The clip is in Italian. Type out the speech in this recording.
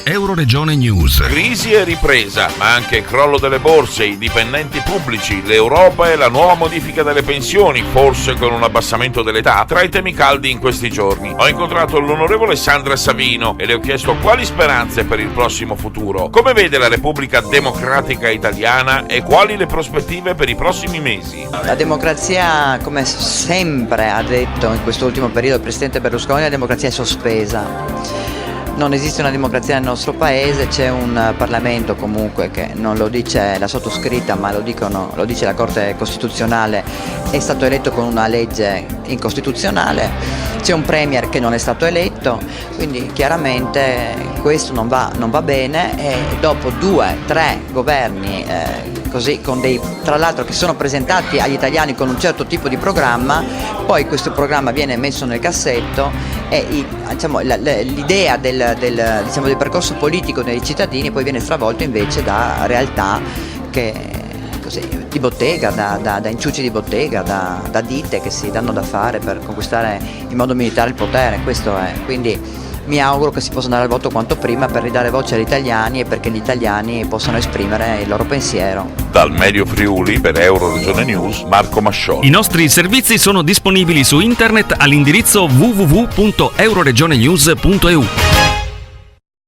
Euroregione News. Crisi e ripresa, ma anche crollo delle borse, i dipendenti pubblici, l'Europa e la nuova modifica delle pensioni, forse con un abbassamento dell'età, tra i temi caldi in questi giorni. Ho incontrato l'onorevole Sandra Savino e le ho chiesto quali speranze per il prossimo futuro, come vede la Repubblica Democratica Italiana e quali le prospettive per i prossimi mesi. La democrazia, come sempre ha detto in quest'ultimo periodo il Presidente Berlusconi, la democrazia è sospesa. Non esiste una democrazia nel nostro paese, c'è un Parlamento comunque che non lo dice la sottoscritta ma lo dice la Corte Costituzionale, è stato eletto con una legge incostituzionale, c'è un Premier che non è stato eletto, quindi chiaramente questo non va bene e dopo 2-3 governi così con tra l'altro che sono presentati agli italiani con un certo tipo di programma, poi questo programma viene messo nel cassetto e l'idea del percorso politico dei cittadini poi viene stravolto invece da realtà di bottega, da inciuci di bottega, da ditte che si danno da fare per conquistare in modo militare il potere, questo è. Quindi mi auguro che si possa andare al voto quanto prima per ridare voce agli italiani e perché gli italiani possano esprimere il loro pensiero. Dal Medio Friuli per Euroregione News, Marco Mascioli. I nostri servizi sono disponibili su internet all'indirizzo www.euroregionenews.eu.